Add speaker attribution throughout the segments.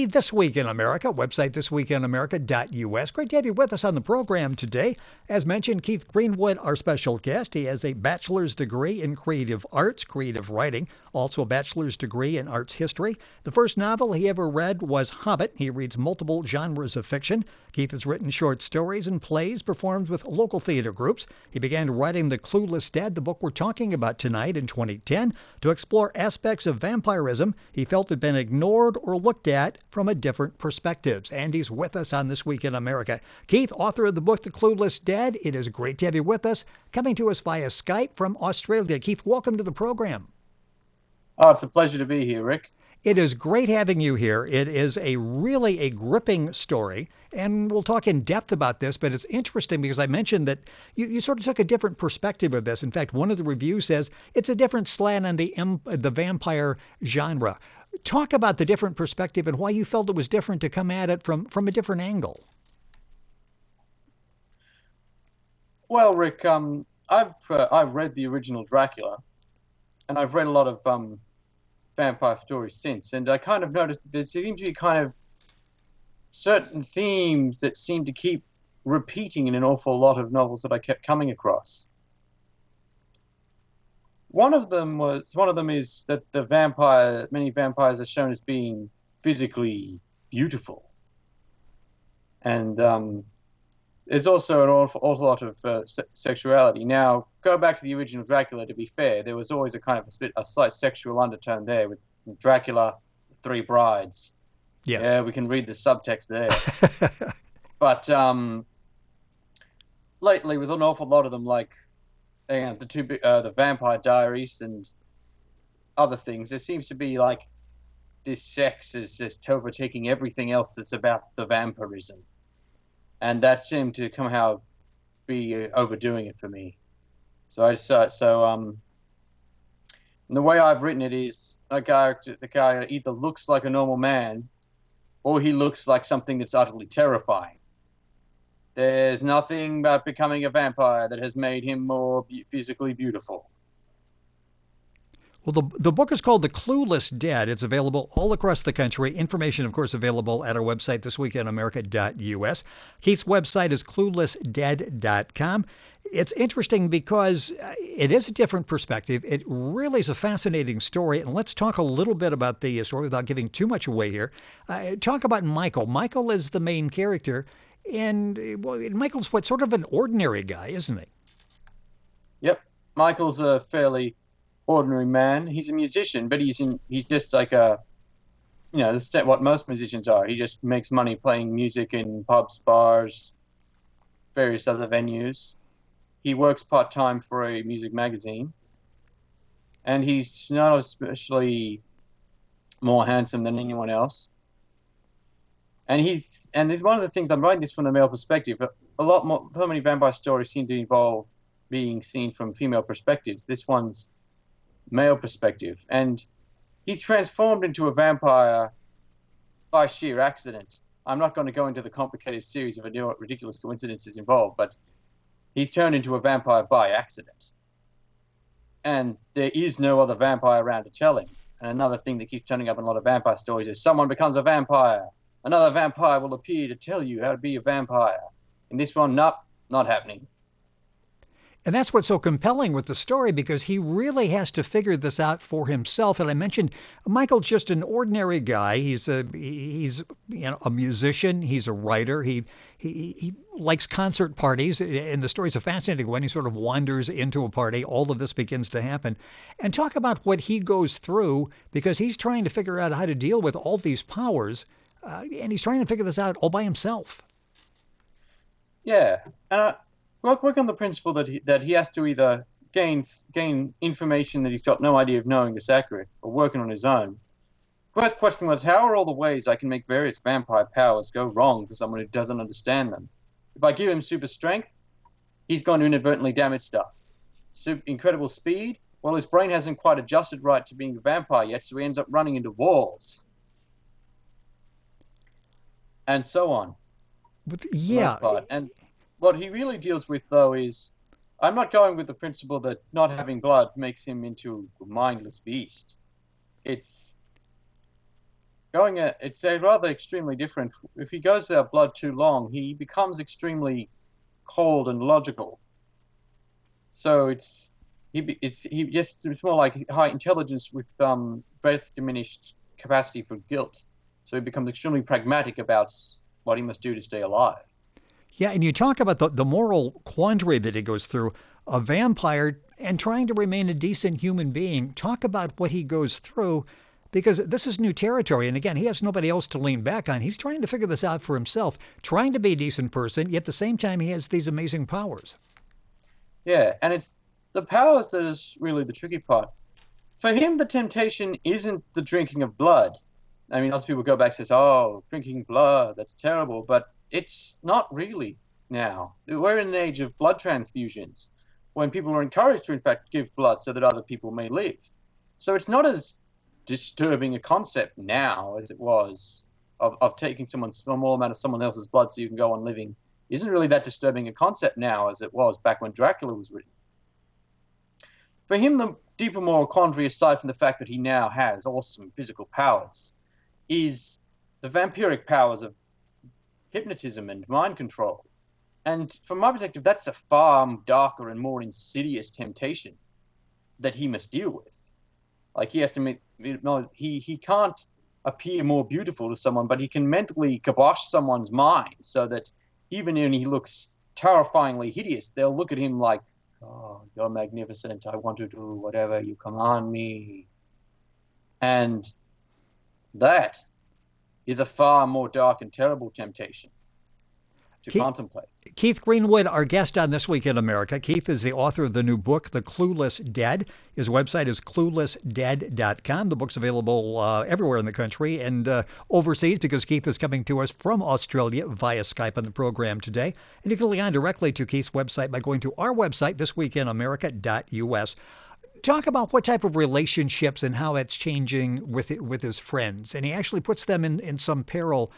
Speaker 1: the This Week in America website, thisweekinamerica.us. Great to have you with us on the program today. As mentioned, Keith Greenwood, our special guest. He has a bachelor's degree in creative arts, creative writing, also a bachelor's degree in arts history. The first novel he ever read was Hobbit. He reads multiple genres of fiction. Keith has written short stories and plays, performed with local theater groups. He began writing The Clueless Dead, the book we're talking about tonight, in 2010, to explore aspects of vampirism he felt had been ignored or looked at from a different perspectives. And he's with us on This Week in America. Keith, author of the book The Clueless Dead, it is great to have you with us, coming to us via Skype from Australia. Keith, welcome to the program.
Speaker 2: Oh, it's a pleasure to be here, Rick.
Speaker 1: It is great having you here. It is really a gripping story, and we'll talk in depth about this, but it's interesting because I mentioned that you sort of took a different perspective of this. In fact, one of the reviews says it's a different slant on the vampire genre. Talk about the different perspective and why you felt it was different to come at it from a different angle.
Speaker 2: Well, Rick, I've read the original Dracula, and I've read a lot of vampire stories since, and I kind of noticed that there seemed to be kind of certain themes that seem to keep repeating in an awful lot of novels that I kept coming across. One of them is that many vampires are shown as being physically beautiful, and there's also an awful lot of sexuality. Now, go back to the original Dracula, to be fair, there was always a slight sexual undertone there with Dracula, Three Brides.
Speaker 1: Yes.
Speaker 2: Yeah, we can read the subtext there. But lately, with an awful lot of them, like the Vampire Diaries and other things, there seems to be like this sex is just overtaking everything else that's about the vampirism. And that seemed to somehow be overdoing it for me. And the way I've written it is the guy either looks like a normal man, or he looks like something that's utterly terrifying. There's nothing about becoming a vampire that has made him more physically beautiful.
Speaker 1: Well, the book is called The Clueless Dead. It's available all across the country. Information, of course, available at our website, thisweekinamerica.us. Keith's website is cluelessdead.com. It's interesting because it is a different perspective. It really is a fascinating story. And let's talk a little bit about the story without giving too much away here. Talk about Michael. Michael is the main character. And Michael's sort of an ordinary guy, isn't he?
Speaker 2: Yep. Michael's a fairly ordinary man. He's a musician, but he's just like what most musicians are. He just makes money playing music in pubs, bars, various other venues. He works part-time for a music magazine, and he's not especially more handsome than anyone else. And one of the things, I'm writing this from the male perspective, so many vampire stories seem to involve being seen from female perspectives. This one's male perspective, and he's transformed into a vampire by sheer accident. I'm not going to go into the complicated series of ridiculous coincidences involved, but he's turned into a vampire by accident, and there is no other vampire around to tell him. And another thing that keeps turning up in a lot of vampire stories is someone becomes a vampire, another vampire will appear to tell you how to be a vampire. In this one, nope, not happening.
Speaker 1: And that's what's so compelling with the story, because he really has to figure this out for himself. And I mentioned Michael's just an ordinary guy. He's a musician. He's a writer. He likes concert parties. And the story's a fascinating one. He sort of wanders into a party. All of this begins to happen. And talk about what he goes through, because he's trying to figure out how to deal with all these powers. And he's trying to figure this out all by himself.
Speaker 2: Yeah. Work on the principle that he has to either gain information that he's got no idea of knowing that's accurate, or working on his own. First question was, how are all the ways I can make various vampire powers go wrong for someone who doesn't understand them? If I give him super strength, he's going to inadvertently damage stuff. Incredible speed, well, his brain hasn't quite adjusted right to being a vampire yet, so he ends up running into walls. And so on.
Speaker 1: Yeah.
Speaker 2: And what he really deals with, though, is I'm not going with the principle that not having blood makes him into a mindless beast. it's a rather extremely different. If he goes without blood too long, he becomes extremely cold and logical. So it's more like high intelligence with great diminished capacity for guilt. So he becomes extremely pragmatic about what he must do to stay alive.
Speaker 1: Yeah, and you talk about the moral quandary that he goes through, a vampire and trying to remain a decent human being. Talk about what he goes through because this is new territory. And again, he has nobody else to lean back on. He's trying to figure this out for himself, trying to be a decent person, yet at the same time, he has these amazing powers.
Speaker 2: Yeah, and it's the powers that is really the tricky part. For him, the temptation isn't the drinking of blood. I mean, lots of people go back and says, "Oh, drinking blood, that's terrible," but it's not really now. We're in an age of blood transfusions when people are encouraged to, in fact, give blood so that other people may live. So it's not as disturbing a concept now as it was of taking someone's a small amount of someone else's blood so you can go on living. Isn't really that disturbing a concept now as it was back when Dracula was written. For him, the deeper moral quandary, aside from the fact that he now has awesome physical powers, is the vampiric powers of hypnotism and mind control. And from my perspective, that's a far darker and more insidious temptation that he must deal with. Like he has to make, he can't appear more beautiful to someone, but he can mentally kibosh someone's mind so that even when he looks terrifyingly hideous, they'll look at him like, "Oh, you're magnificent. I want to do whatever you command me." And that is a far more dark and terrible temptation to contemplate.
Speaker 1: Keith Greenwood, our guest on This Week in America. Keith is the author of the new book, The Clueless Dead. His website is cluelessdead.com. The book's available everywhere in the country and overseas because Keith is coming to us from Australia via Skype on the program today. And you can log on directly to Keith's website by going to our website, thisweekinamerica.us. Talk about what type of relationships and how it's changing with his friends. And he actually puts them in some peril.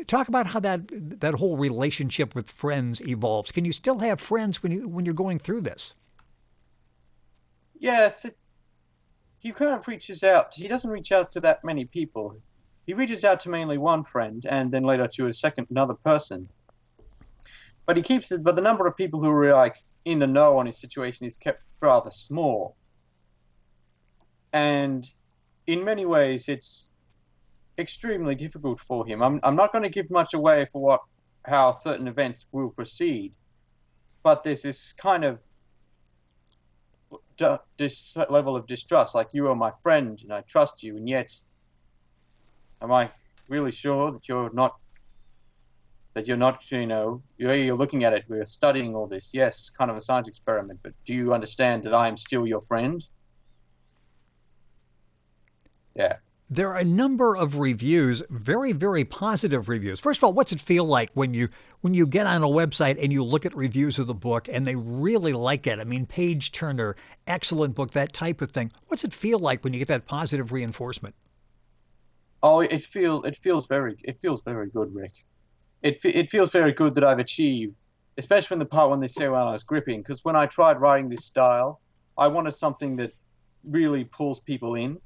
Speaker 1: Talk about how that whole relationship with friends evolves. Can you still have friends when you're going through this?
Speaker 2: Yes, he kind of reaches out. He doesn't reach out to that many people. He reaches out to mainly one friend and then later to another person. But but the number of people who are like in the know on his situation is kept rather small. And in many ways, it's extremely difficult for him. I'm not going to give much away for how certain events will proceed, but there's this kind of this level of distrust, like you are my friend and I trust you, and yet, am I really sure that you're not? You're looking at it. We're studying all this. Yes, kind of a science experiment, but do you understand that I am still your friend? Yeah.
Speaker 1: There are a number of reviews, very, very positive reviews. First of all, what's it feel like when you get on a website and you look at reviews of the book and they really like it? I mean, page turner, excellent book, that type of thing. What's it feel like when you get that positive reinforcement?
Speaker 2: Oh, it feels very good, Rick. It feels very good that I've achieved, especially in the part when they say when I was gripping, because when I tried writing this style, I wanted something that really pulls people in.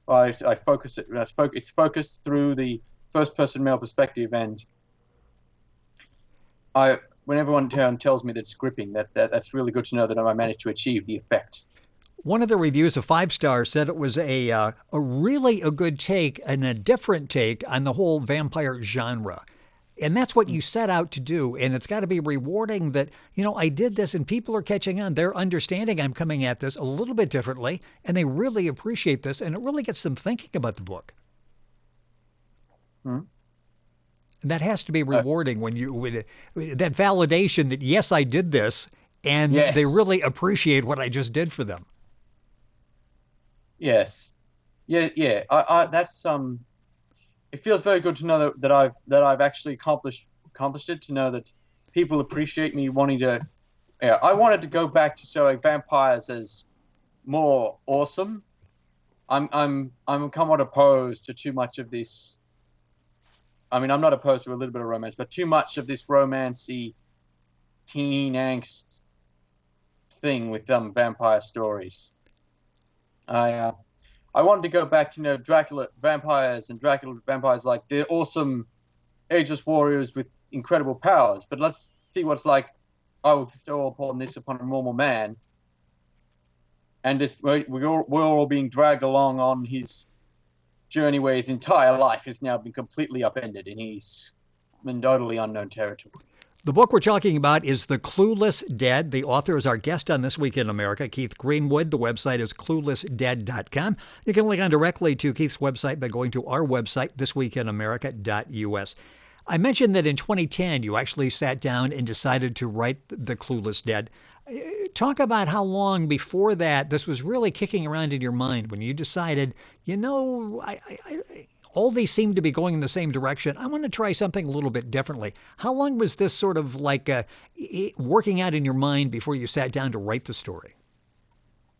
Speaker 2: I focus it. It's focused through the first-person male perspective, and when everyone tells me that it's gripping, that's really good to know that I managed to achieve the effect.
Speaker 1: One of the reviews, a 5-star, said it was a really a good take and a different take on the whole vampire genre. And that's what you set out to do. And it's got to be rewarding that, I did this and people are catching on. They're understanding I'm coming at this a little bit differently and they really appreciate this. And it really gets them thinking about the book.
Speaker 2: Hmm.
Speaker 1: And that has to be rewarding when that validation that, yes, I did this and
Speaker 2: yes.
Speaker 1: They really appreciate what I just did for them.
Speaker 2: Yes. Yeah. That's it feels very good to know that I've actually accomplished it. To know that people appreciate me wanting to. Yeah, I wanted to go back to showing vampires as more awesome. I'm somewhat opposed to too much of this. I mean, I'm not opposed to a little bit of romance, but too much of this romancy, teen angst thing with vampire stories. I wanted to go back to, Dracula vampires and Dracula vampires, like they're awesome ageless warriors with incredible powers. But let's see what it's like. I will bestow upon this upon a normal man, and we're all being dragged along on his journey where his entire life has now been completely upended, and he's in totally unknown territory.
Speaker 1: The book we're talking about is The Clueless Dead. The author is our guest on This Week in America, Keith Greenwood. The website is cluelessdead.com. You can link on directly to Keith's website by going to our website, thisweekinamerica.us. I mentioned that in 2010, you actually sat down and decided to write The Clueless Dead. Talk about how long before that this was really kicking around in your mind when you decided, all these seem to be going in the same direction. I want to try something a little bit differently. How long was this sort of like working out in your mind before you sat down to write the story?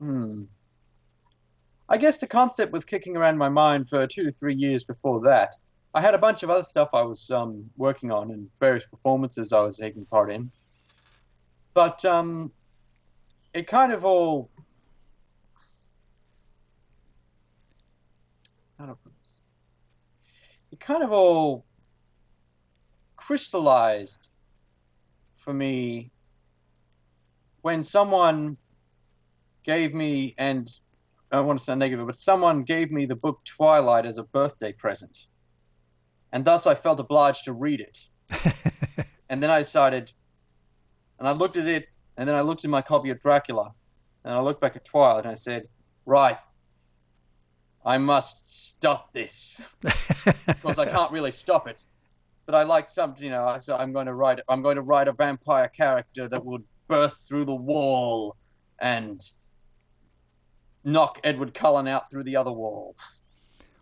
Speaker 2: I guess the concept was kicking around my mind for 2 to 3 years before that. I had a bunch of other stuff I was working on and various performances I was taking part in. But it kind of all... It kind of all crystallized for me when someone gave me, and I don't want to sound negative, but someone gave me the book Twilight as a birthday present. And thus I felt obliged to read it. And then I decided, and I looked at it, and then I looked at my copy of Dracula, and I looked back at Twilight, and I said, right, I must stop this. Because I can't really stop it. But I like something, so I'm going to write a vampire character that would burst through the wall and knock Edward Cullen out through the other wall.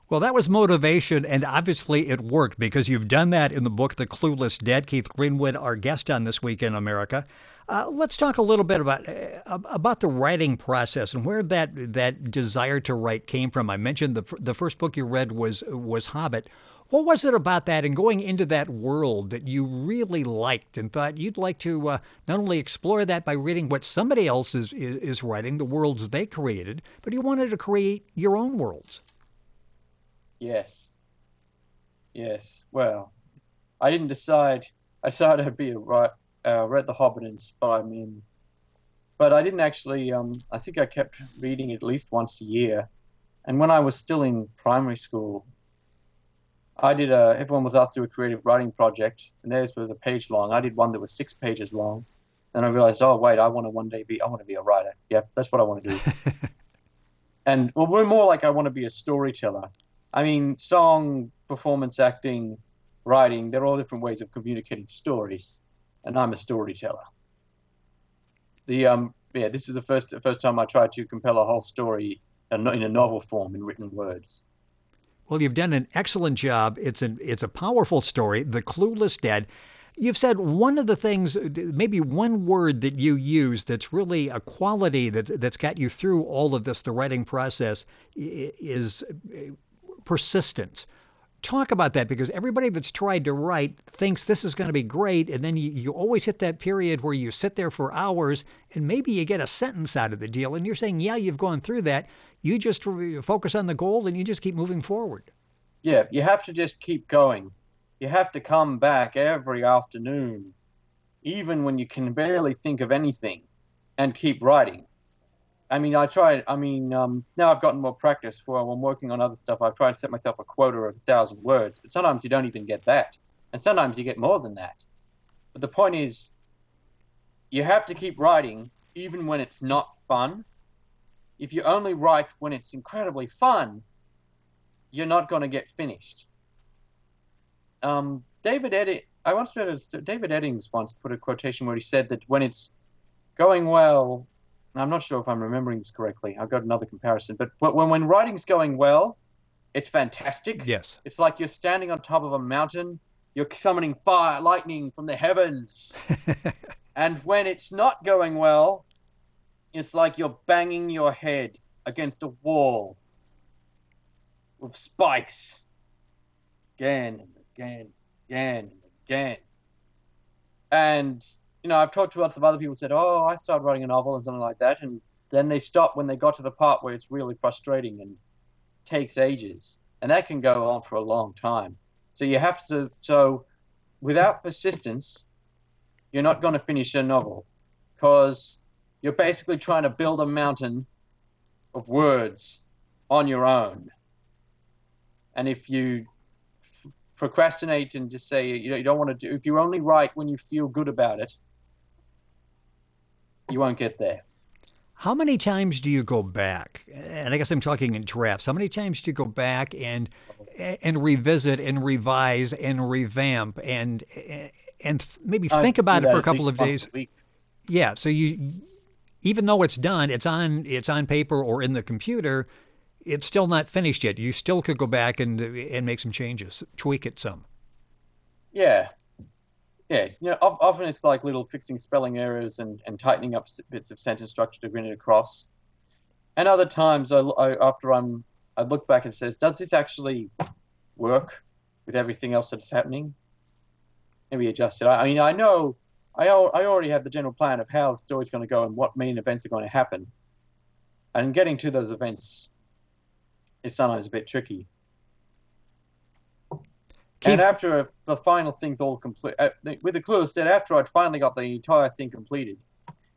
Speaker 1: Well, that was motivation, and obviously it worked because you've done that in the book, The Clueless Dead. Keith Greenwood, our guest on This Week in America. Let's talk a little bit about the writing process and where that desire to write came from. I mentioned the first book you read was Hobbit. What was it about that and going into that world that you really liked and thought you'd like to not only explore that by reading what somebody else is writing, the worlds they created, but you wanted to create your own worlds?
Speaker 2: Yes. Well, I didn't decide. I decided I'd be read The Hobbit inspired me, but I didn't actually. I think I kept reading at least once a year, and when I was still in primary school, I did everyone was asked to do a creative writing project, and theirs was a page long. I did one that was 6 pages long, and I realized, oh wait, I want to be a writer. Yeah, that's what I want to do. And well, we're more like I want to be a storyteller. I mean, song, performance, acting, writing, they're all different ways of communicating stories, and I'm a storyteller. This is the first time I tried to compel a whole story in a novel form in written words.
Speaker 1: Well, you've done an excellent job. It's a powerful story, The Clueless Dead. You've said one of the things, maybe one word that you use that's really a quality that's got you through all of this, the writing process, is persistence. Talk about that, because everybody that's tried to write thinks this is going to be great, and then you always hit that period where you sit there for hours and maybe you get a sentence out of the deal, and you're saying, yeah, you've gone through that. You just focus on the goal and you just keep moving forward.
Speaker 2: Yeah, you have to just keep going. You have to come back every afternoon, even when you can barely think of anything, and keep writing. I mean, now I've gotten more practice for when I'm working on other stuff. I've tried to set myself a quota of 1,000 words, but sometimes you don't even get that. And sometimes you get more than that. But the point is, you have to keep writing even when it's not fun. If you only write when it's incredibly fun, you're not going to get finished. David Eddings once put a quotation where he said that when it's going well, I'm not sure if I'm remembering this correctly. I've got another comparison. But when writing's going well, it's fantastic.
Speaker 1: Yes.
Speaker 2: It's like you're standing on top of a mountain. You're summoning fire, lightning from the heavens. And when it's not going well, it's like you're banging your head against a wall with spikes. Again and again, again and again. And I've talked to lots of other people who said, oh, I started writing a novel and something like that. And then they stopped when they got to the part where it's really frustrating. And takes ages, and that can go on for a long time. So you have to, so without persistence, you're not going to finish a novel because you're basically trying to build a mountain of words on your own. And if you procrastinate and just say you don't want to do, if you only write when you feel good about it, you won't get there.
Speaker 1: How many times do you go back? And I guess I'm talking in drafts. How many times do you go back and revisit and revise and revamp and maybe think about it for a couple of days? Yeah. So you, even though it's done, it's on paper or in the computer, it's still not finished yet. You still could go back and make some changes, tweak it some.
Speaker 2: Yeah. Yeah, often it's like little fixing spelling errors and tightening up bits of sentence structure to bring it across. And other times, I look back and says, does this actually work with everything else that's happening? Maybe adjust it. I mean, I know I already have the general plan of how the story's going to go and what main events are going to happen. And getting to those events is sometimes a bit tricky. Keith, and after the final thing's all complete, with the Clueless Dead, after I'd finally got the entire thing completed,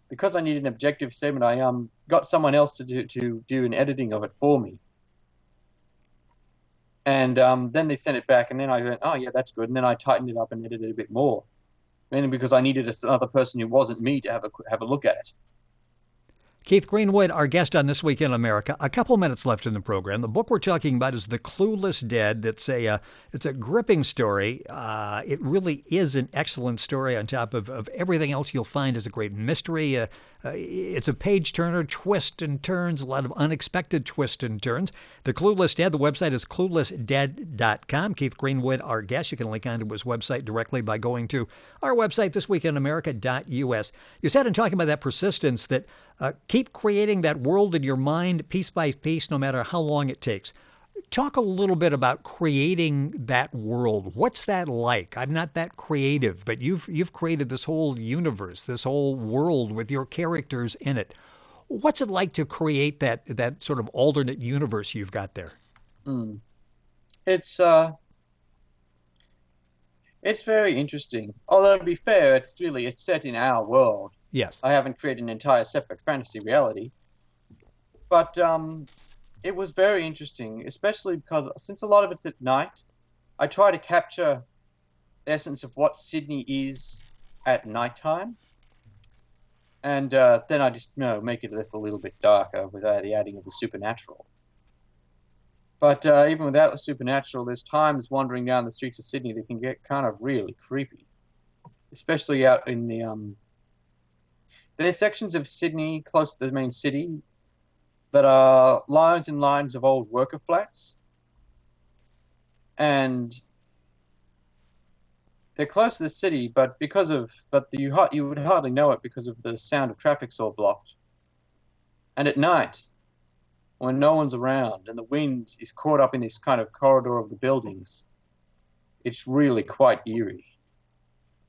Speaker 2: because I needed an objective statement, I got someone else to do an editing of it for me. And then they sent it back, and then I went, oh yeah, that's good. And then I tightened it up and edited it a bit more, mainly because I needed another person who wasn't me to have a look at it.
Speaker 1: Keith Greenwood, our guest on This Week in America. A couple minutes left in the program. The book we're talking about is The Clueless Dead. It's a gripping story. It really is an excellent story on top of everything else you'll find is a great mystery. It's a page-turner, twists and turns, a lot of unexpected twists and turns. The Clueless Dead, the website is cluelessdead.com. Keith Greenwood, our guest. You can link onto his website directly by going to our website, thisweekinamerica.us. You said in talking about that persistence that keep creating that world in your mind piece by piece, no matter how long it takes. Talk a little bit about creating that world. What's that like? I'm not that creative, but you've created this whole universe, this whole world with your characters in it. What's it like to create that sort of alternate universe you've got there?
Speaker 2: It's very interesting. Although to be fair, it's set in our world.
Speaker 1: Yes.
Speaker 2: I haven't created an entire separate fantasy reality. But it was very interesting, especially because since a lot of it's at night, I try to capture the essence of what Sydney is at nighttime. And then I just make it just a little bit darker without the adding of the supernatural. But even without the supernatural, there's times wandering down the streets of Sydney that can get kind of really creepy, especially out in the there's sections of Sydney close to the main city that are lines and lines of old worker flats. And they're close to the city, but you would hardly know it because of the sound of traffic's all blocked. And at night, when no one's around and the wind is caught up in this kind of corridor of the buildings, it's really quite eerie.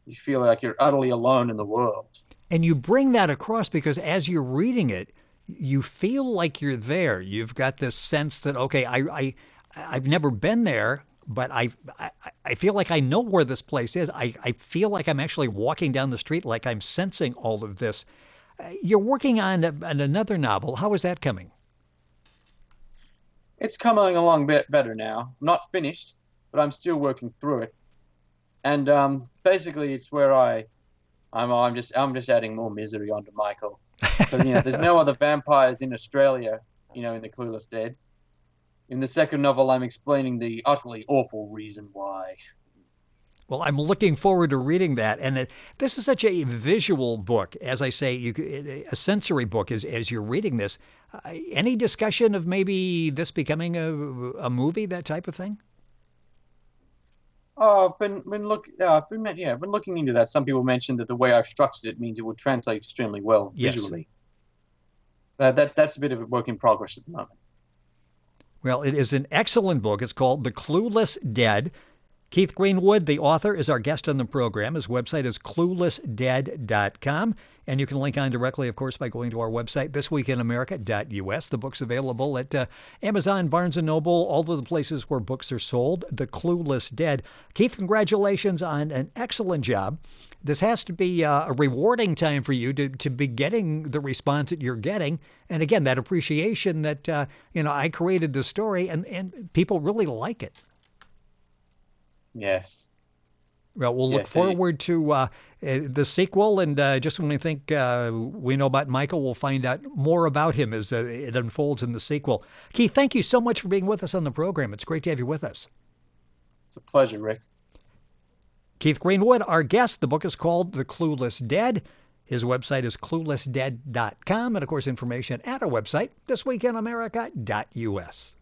Speaker 2: You feel like you're utterly alone in the world.
Speaker 1: And you bring that across because as you're reading it, you feel like you're there. You've got this sense that, okay, I've never been there, but I feel like I know where this place is. I feel like I'm actually walking down the street, like I'm sensing all of this. You're working on another novel. How is that coming?
Speaker 2: It's coming along a bit better now. I'm not finished, but I'm still working through it. And basically, it's where I'm just adding more misery onto Michael. Because there's no other vampires in Australia, in the Clueless Dead. In the second novel, I'm explaining the utterly awful reason why.
Speaker 1: Well, I'm looking forward to reading that. And this is such a visual book, as I say, a sensory book as you're reading this. Any discussion of maybe this becoming a movie, that type of thing?
Speaker 2: Oh, I've been looking into that. Some people mentioned that the way I've structured it means it would translate extremely well visually. Yes. That's a bit of a work in progress at the moment.
Speaker 1: Well, it is an excellent book. It's called The Clueless Dead. Keith Greenwood, the author, is our guest on the program. His website is cluelessdead.com. And you can link on directly, of course, by going to our website, thisweekinamerica.us. The book's available at Amazon, Barnes & Noble, all of the places where books are sold. The Clueless Dead. Keith, congratulations on an excellent job. This has to be a rewarding time for you to be getting the response that you're getting. And again, that appreciation that, I created the story and people really like it.
Speaker 2: Yes.
Speaker 1: Well, we'll look forward to the sequel. And just when we think we know about Michael, we'll find out more about him as it unfolds in the sequel. Keith, thank you so much for being with us on the program. It's great to have you with us.
Speaker 2: It's a pleasure, Rick.
Speaker 1: Keith Greenwood, our guest. The book is called The Clueless Dead. His website is cluelessdead.com. And, of course, information at our website, thisweekinamerica.us.